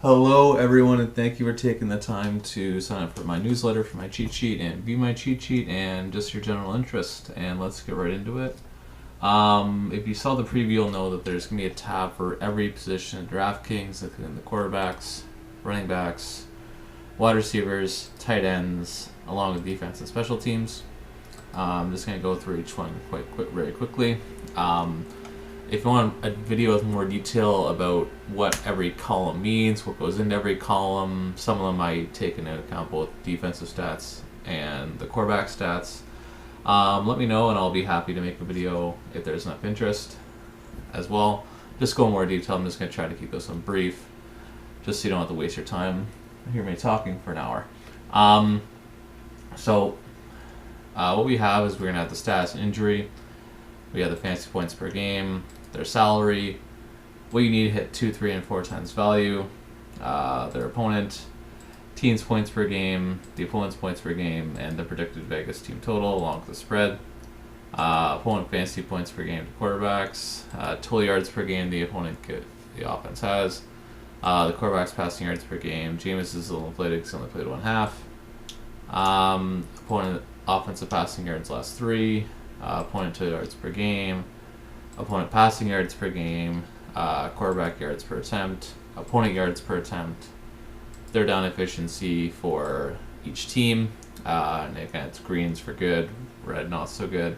Hello, everyone, and thank you for taking the time to sign up for my newsletter, for my cheat sheet, and view my cheat sheet, and just your general interest. And let's get right into it. If you saw the preview, you'll know that there's going to be a tab for every position in Draftkings, including the quarterbacks, running backs, wide receivers, tight ends, along with defense and special teams. I'm just going to go through each one very quickly. If you want a video with more detail about what every column means, what goes into every column, some of them I take into account both defensive stats and the quarterback stats, let me know and I'll be happy to make a video if there's enough interest as well. Just go in more detail. I'm just going to try to keep this one brief just so you don't have to waste your time hear me talking for an hour. What we have is we're going to have the stats and injury. We have the fantasy points per game, their salary, what you need to hit 2, 3, and 4 times value, their opponent, team's points per game, the opponent's points per game, and the predicted Vegas team total along with the spread. Opponent fantasy points per game to quarterbacks, total yards per game the offense has, the quarterback's passing yards per game. Jameis is only played 1/2. Opponent offensive passing yards last 3. Opponent total yards per game, opponent passing yards per game, quarterback yards per attempt, opponent yards per attempt, third down efficiency for each team, and again it's greens for good, red not so good,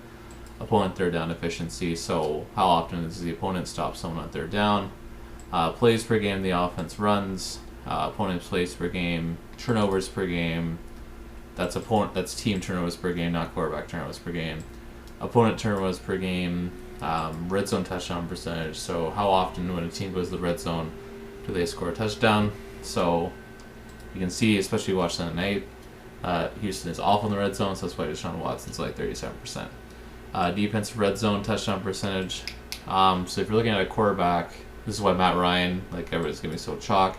opponent third down efficiency, so how often does the opponent stop someone on third down, plays per game the offense runs, opponent's plays per game, turnovers per game, that's team turnovers per game, not quarterback turnovers per game, opponent turnovers per game, red zone touchdown percentage. So how often when a team goes to the red zone do they score a touchdown? So you can see, especially watch Sunday night, Houston is awful in the red zone, so that's why Deshaun Watson's like 37%. Defensive red zone touchdown percentage. So if you're looking at a quarterback, this is why Matt Ryan, everybody's going to be so chalk.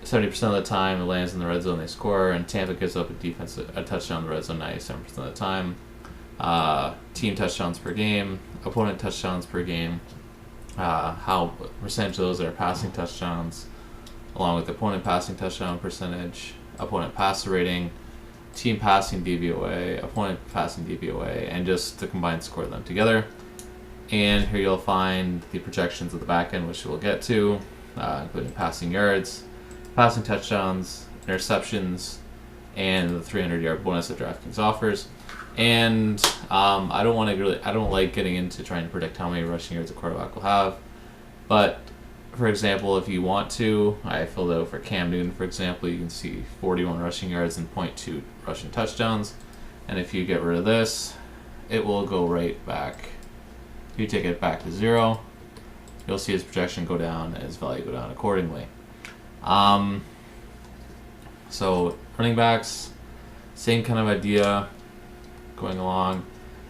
70% of the time it lands in the red zone, they score, and Tampa gives up a touchdown in the red zone 97% of the time. Team touchdowns per game, opponent touchdowns per game, how percentage of those are passing touchdowns, along with opponent passing touchdown percentage, opponent passer rating, team passing DVOA, opponent passing DVOA, and just the combined score of them together. And here you'll find the projections of the back end, which we'll get to, including passing yards, passing touchdowns, interceptions, and the 300-yard bonus that DraftKings offers. And I don't like getting into trying to predict how many rushing yards a quarterback will have. But for example, if you want to, I filled out for Cam Newton, for example, you can see 41 rushing yards and 0.2 rushing touchdowns. And if you get rid of this, it will go right back. If you take it back to 0, you'll see his projection go down and his value go down accordingly. So running backs, same kind of idea going along,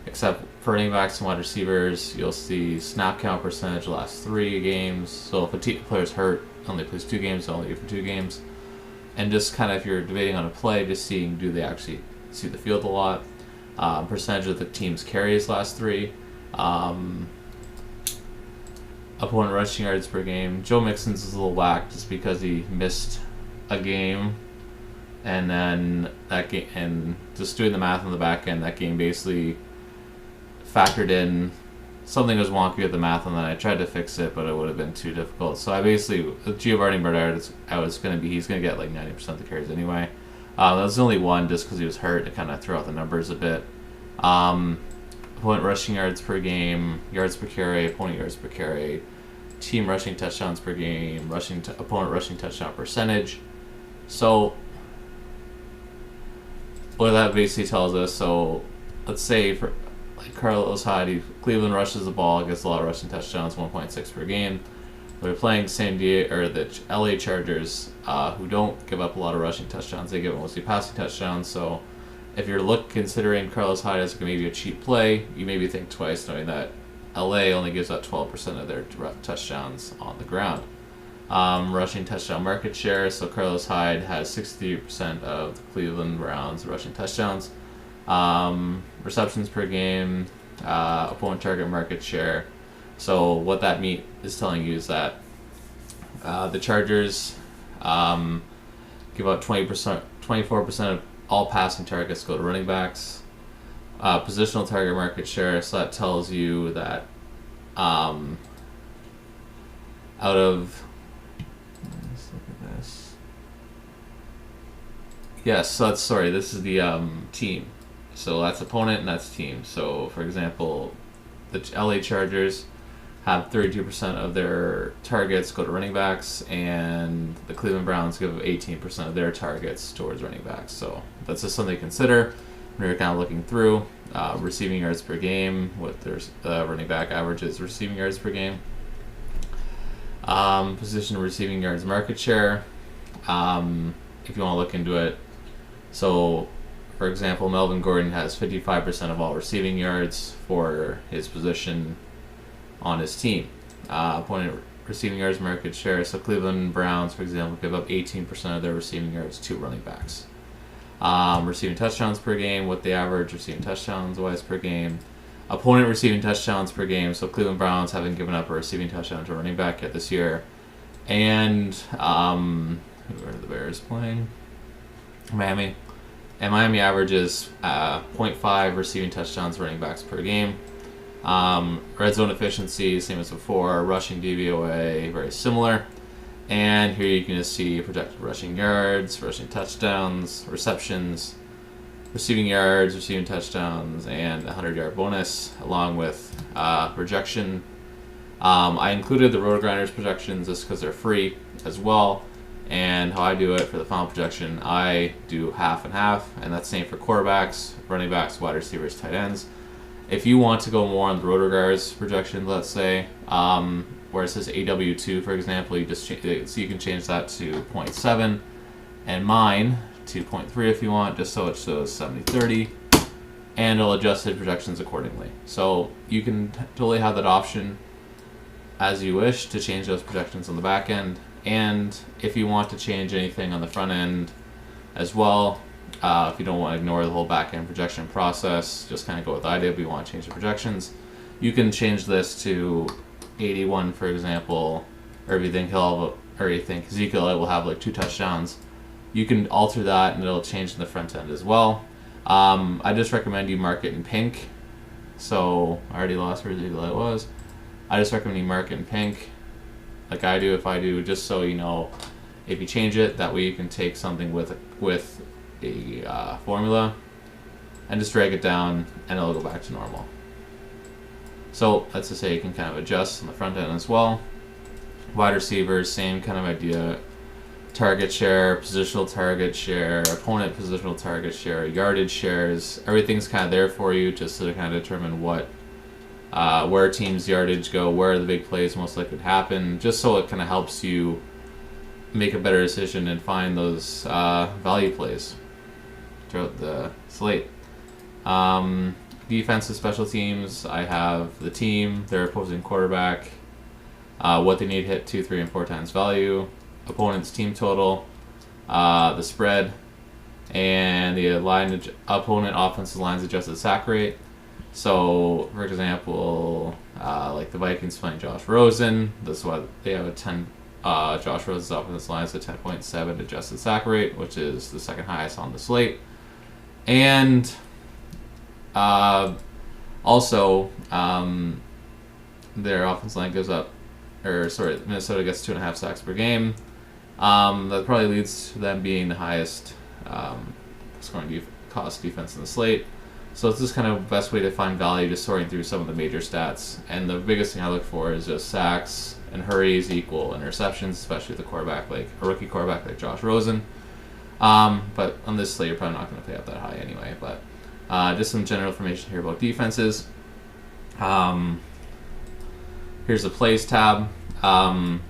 except for running backs and wide receivers, you'll see snap count percentage last 3 games. So if a player's hurt, only plays 2 games, they'll only get for 2 games. And just kind of if you're debating on a play, just seeing do they actually see the field a lot. Percentage of the team's carries last 3. Opponent rushing yards per game. Joe Mixon's is a little whack just because he missed a game. And then that game, and just doing the math on the back end, that game basically factored in something was wonky with the math, and then I tried to fix it, but it would have been too difficult. So I basically, with Giovanni Bernard, he's going to get like 90% of the carries anyway. That was the only one just because he was hurt. It kind of threw out the numbers a bit. Opponent rushing yards per game, yards per carry, opponent yards per carry, team rushing touchdowns per game, opponent rushing touchdown percentage. So what that basically tells us, so let's say for Carlos Hyde, Cleveland rushes the ball, gets a lot of rushing touchdowns, 1.6 per game. They're playing the LA Chargers, who don't give up a lot of rushing touchdowns. They give mostly passing touchdowns. So if you're considering Carlos Hyde as maybe a cheap play, you maybe think twice, knowing that LA only gives up 12% of their touchdowns on the ground. Rushing touchdown market share, so Carlos Hyde has 63% of the Cleveland Browns rushing touchdowns. Receptions per game, opponent target market share. So what that is telling you is that the Chargers Give out 20%, 24% of all passing targets go to running backs. Positional target market share, so that tells you that out of, let's look at this. Yes, so that's, sorry, this is the team. So that's opponent and that's team. So for example, the LA Chargers have 32% of their targets go to running backs, and the Cleveland Browns give 18% of their targets towards running backs. So that's just something to consider when you're kind of looking through. Receiving yards per game, what their running back averages receiving yards per game. Position receiving yards market share, if you want to look into it. So, for example, Melvin Gordon has 55% of all receiving yards for his position on his team. Opponent receiving yards market share, so Cleveland Browns, for example, give up 18% of their receiving yards to running backs. Receiving touchdowns per game, what they average receiving touchdowns wise per game. Opponent receiving touchdowns per game, so Cleveland Browns haven't given up a receiving touchdown to a running back yet this year. And who are the Bears playing? Miami. And Miami averages 0.5 receiving touchdowns to running backs per game. Red zone efficiency, same as before. Rushing DVOA, very similar. And here you can just see projected rushing yards, rushing touchdowns, receptions, receiving yards, receiving touchdowns, and a 100-yard bonus, along with projection. I included the RotoGrinders projections just because they're free as well. And how I do it for the final projection, I do half and half, and that's the same for quarterbacks, running backs, wide receivers, tight ends. If you want to go more on the RotoGrinders projection, let's say, where it says AW2, for example, you just so you can change that to 0.7, and mine to 0.3 if you want, just so it shows 70-30, and it'll adjust the projections accordingly. So you can totally have that option as you wish to change those projections on the back end, and if you want to change anything on the front end as well, if you don't want to ignore the whole back end projection process, just kind of go with the idea, but you want to change the projections, you can change this to 81, for example, or if you think Ezekiel will have like 2 touchdowns, you can alter that and it'll change in the front end as well. I just recommend you mark it in pink. So I already lost where Ezekiel it was. I just recommend you mark it in pink, like I do if I do, just so you know if you change it. That way you can take something with a formula and just drag it down and it'll go back to normal. So let's just say you can kind of adjust on the front end as well. Wide receivers, same kind of idea. Target share, positional target share, opponent positional target share, yardage shares. Everything's kind of there for you just to kind of determine where teams' yardage go, where the big plays most likely to happen, just so it kind of helps you make a better decision and find those value plays throughout the slate. Defensive special teams, I have the team, their opposing quarterback, what they need to hit 2, 3, and 4 times value, opponent's team total, the spread, and the opponent offensive line's adjusted sack rate. So, for example, like the Vikings playing Josh Rosen, this is why they have a 10. Josh Rosen's offensive line is a 10.7 adjusted sack rate, which is the second highest on the slate. And also, their offensive line goes up, Minnesota gets 2.5 sacks per game. That probably leads to them being the highest scoring cost defense in the slate. So it's just kind of the best way to find value, just sorting through some of the major stats. And the biggest thing I look for is just sacks and hurries equal interceptions, especially with a rookie quarterback like Josh Rosen. But on this slate, you're probably not going to pay up that high anyway. But just some general information here about defenses. Here's the plays tab.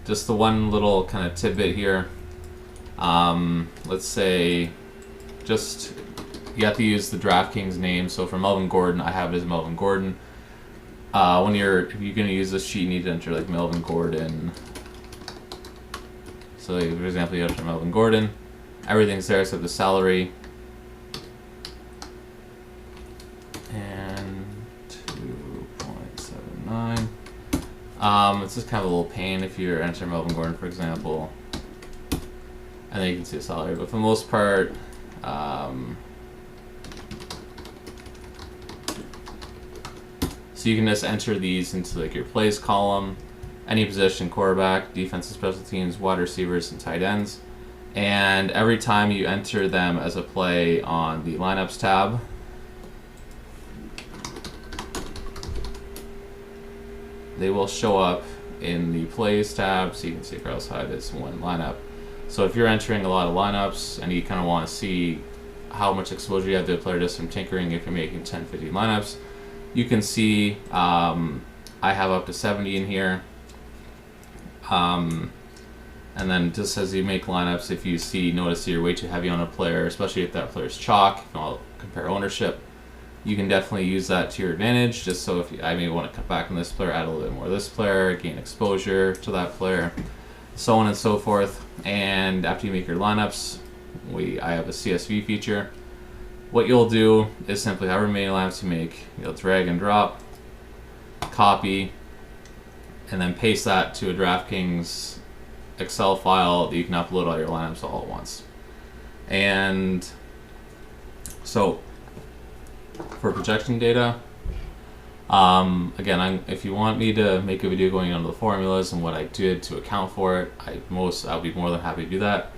Just the one little kind of tidbit here. Let's say you have to use the Draftkings name. So for Melvin Gordon, I have it as Melvin Gordon. If you're going to use this sheet, you need to enter like Melvin Gordon. So for example, you enter Melvin Gordon. Everything's there except the salary. And 2.79. It's just kind of a little pain if you're entering Melvin Gordon, for example. and then you can see a salary. But for the most part, so you can just enter these into like your plays column, any position: quarterback, defensive, special teams, wide receivers, and tight ends. And every time you enter them as a play on the lineups tab, they will show up in the plays tab, so you can see across how this one lineup. So if you're entering a lot of lineups and you kind of want to see how much exposure you have to a player just from tinkering, if you're making 10, 15 lineups, you can see I have up to 70 in here. And then just as you make lineups, if you notice you're way too heavy on a player, especially if that player's chalk, if you want to compare ownership, you can definitely use that to your advantage. Just so if I may want to cut back on this player, add a little bit more of this player, gain exposure to that player, so on and so forth. And after you make your lineups, I have a CSV feature. What you'll do is simply, however many lineups you make, you'll drag and drop, copy, and then paste that to a Draftkings Excel file that you can upload all your lineups all at once. And so for projection data, again, if you want me to make a video going on the formulas and what I did to account for it, I'll be more than happy to do that.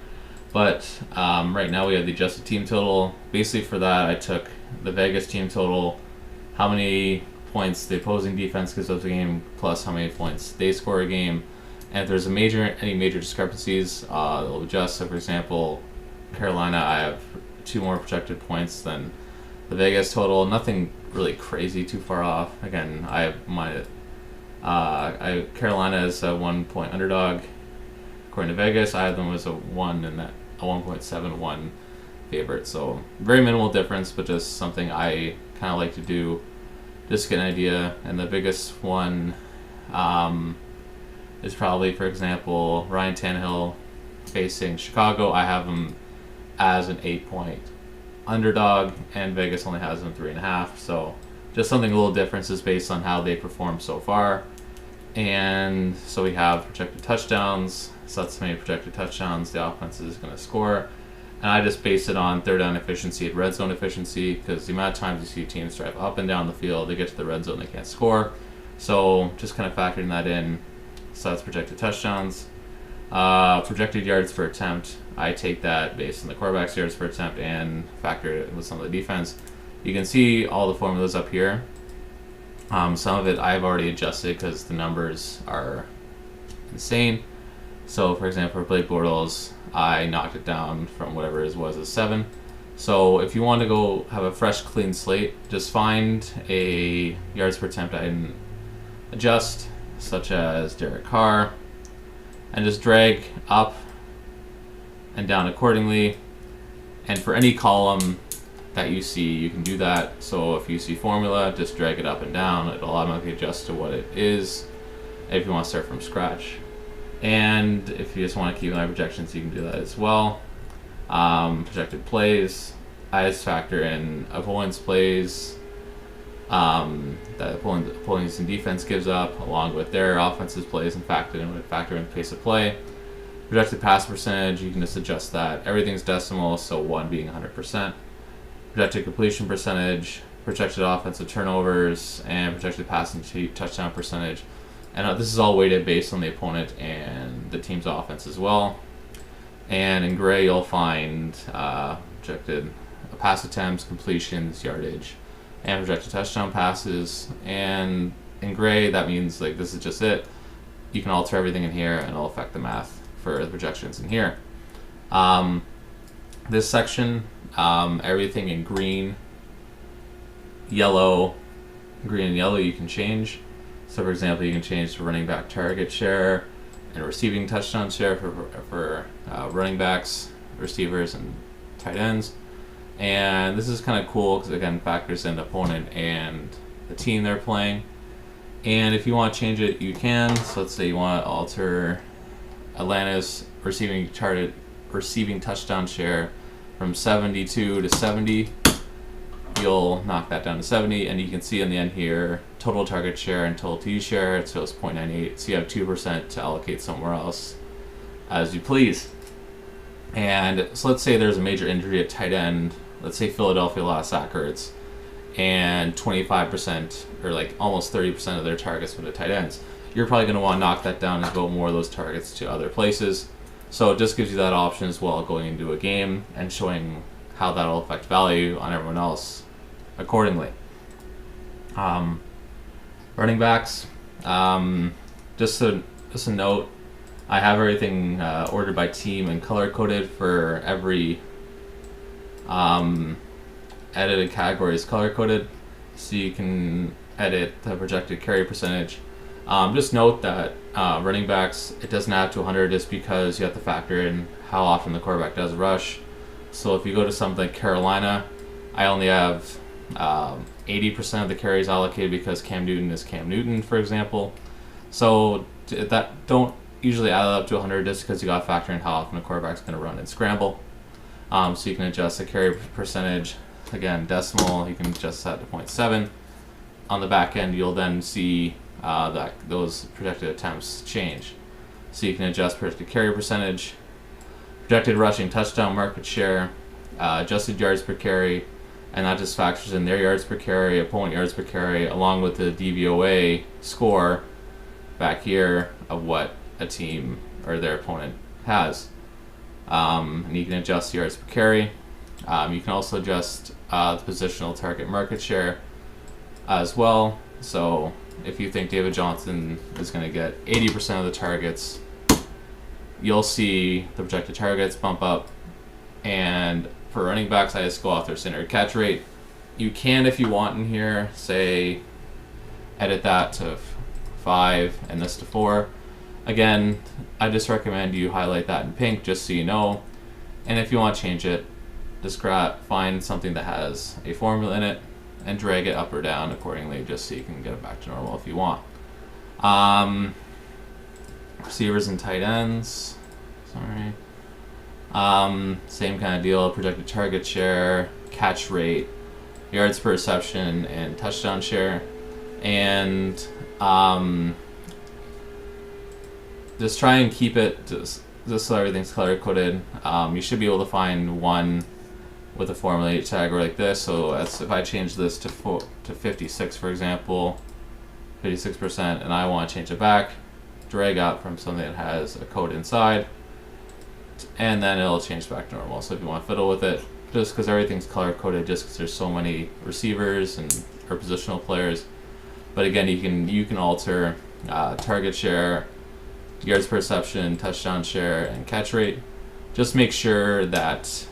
But right now we have the adjusted team total. Basically for that, I took the Vegas team total, how many points the opposing defense gives up a game, plus how many points they score a game. And if there's any major discrepancies, they'll adjust. So for example, Carolina, I have 2 more projected points than the Vegas total. Nothing really crazy too far off. Again, I have Carolina is a 1 point underdog. According to Vegas, I have them as a 1.71 favorite. So very minimal difference, but just something I kind of like to do, just to get an idea. And the biggest one is probably, for example, Ryan Tannehill facing Chicago. I have him as an 8-point underdog, and Vegas only has him 3.5. So just something a little different is based on how they perform so far. And so we have projected touchdowns. So that's how many projected touchdowns the offense is going to score. And I just base it on third down efficiency and red zone efficiency, because the amount of times you see teams drive up and down the field, they get to the red zone, they can't score. So just kind of factoring that in. So that's projected touchdowns. Projected yards per attempt, I take that based on the quarterback's yards per attempt and factor it with some of the defense. You can see all the formulas up here. Some of it I've already adjusted because the numbers are insane. So for example, for Blake Bortles, I knocked it down from whatever it was a 7. So if you want to go have a fresh, clean slate, just find a yards per attempt I didn't adjust, such as Derek Carr, and just drag up and down accordingly. And for any column that you see, you can do that. So if you see formula, just drag it up and down. It'll automatically adjust to what it is if you want to start from scratch. And if you just want to keep an eye on projections, you can do that as well. Projected plays, I just factor in opponent's plays that opponents and defense gives up, along with their offensive plays, and factor in pace of play. Projected pass percentage, you can just adjust that. Everything's decimal, so 1 being 100%. Projected completion percentage, projected offensive turnovers, and projected passing touchdown percentage. And this is all weighted based on the opponent and the team's offense as well. And in gray, you'll find projected pass attempts, completions, yardage, and projected touchdown passes. And in gray, that means like this is just it. You can alter everything in here, and it'll affect the math for the projections in here. This section, everything in green, yellow, you can change. So for example, you can change the running back target share and receiving touchdown share for running backs, receivers, and tight ends. And this is kind of cool because, again, factors in the opponent and the team they're playing. And if you want to change it, you can. So let's say you want to alter Atlanta's receiving touchdown share from 72 to 70. You'll knock that down to 70, and you can see in the end here, total target share and total TD share, it shows 0.98, so you have 2% to allocate somewhere else as you please. And so let's say there's a major injury at tight end. Let's say Philadelphia lost Zach Ertz, and 25% or like almost 30% of their targets went to tight ends. You're probably going to want to knock that down and devote more of those targets to other places. So it just gives you that option as well going into a game and showing how that'll affect value on everyone else accordingly. Running backs, just a note, I have everything ordered by team and color coded for every edited category is color coded, so you can edit the projected carry percentage. Just note that running backs, it doesn't add to 100 just because you have to factor in how often the quarterback does rush. So if you go to something like Carolina, I only have 80% of the carries allocated because Cam Newton is Cam Newton, for example. So that don't usually add up to 100 just because you got to factor in how often the quarterback's going to run and scramble. So you can adjust the carry percentage. Again, decimal, you can adjust that to 0.7. On the back end, you'll then see that those projected attempts change. So you can adjust projected carry percentage, projected rushing touchdown market share, adjusted yards per carry, and that just factors in their yards per carry, opponent yards per carry, along with the DVOA score back here of what a team or their opponent has. And you can adjust yards per carry. You can also adjust the positional target market share as well. So if you think David Johnson is going to get 80% of the targets, you'll see the projected targets bump up. And for running backs, I just go off their standard catch rate. You can, if you want in here, say, edit that to 5 and this to 4. Again, I just recommend you highlight that in pink just so you know. And if you want to change it, just find something that has a formula in it and drag it up or down accordingly just so you can get it back to normal if you want. Receivers and tight ends. Sorry. Same kind of deal, projected target share, catch rate, yards per reception, and touchdown share. And just try and keep it just so everything's color coded. You should be able to find one with a formula tag like this. So if I change this to 56, for example, 56%, and I want to change it back, drag out from something that has a code inside, and then it'll change back to normal. So if you want to fiddle with it, just because everything's color coded, just because there's so many receivers or positional players. But again, you can alter target share, yards per reception, touchdown share, and catch rate. Just make sure that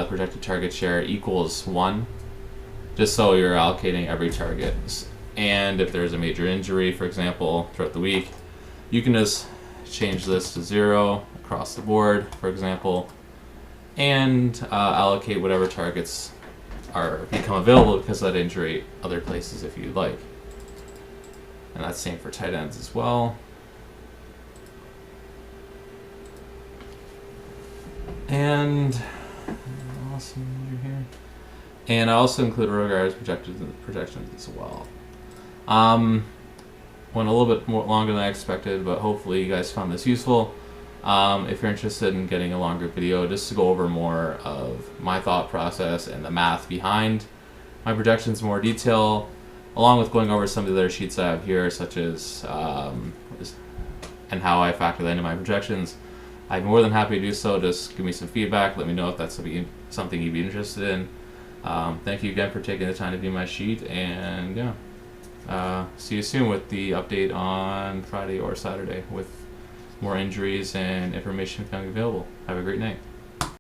projected target share equals 1, just so you're allocating every target. And if there's a major injury, for example, throughout the week, you can just change this to 0 across the board, for example, and allocate whatever targets become available because of that injury other places if you'd like. And that's same for tight ends as well. And what else do here? And I also include row projections as well. Went a little bit more longer than I expected, but hopefully you guys found this useful. If you're interested in getting a longer video just to go over more of my thought process and the math behind my projections in more detail, along with going over some of the other sheets I have here, such as and how I factor that into my projections, I'm more than happy to do so. Just give me some feedback. Let me know if that's something you'd be interested in. Thank you again for taking the time to view my sheet, and yeah, see you soon with the update on Friday or Saturday with more injuries and information becoming available. Have a great night.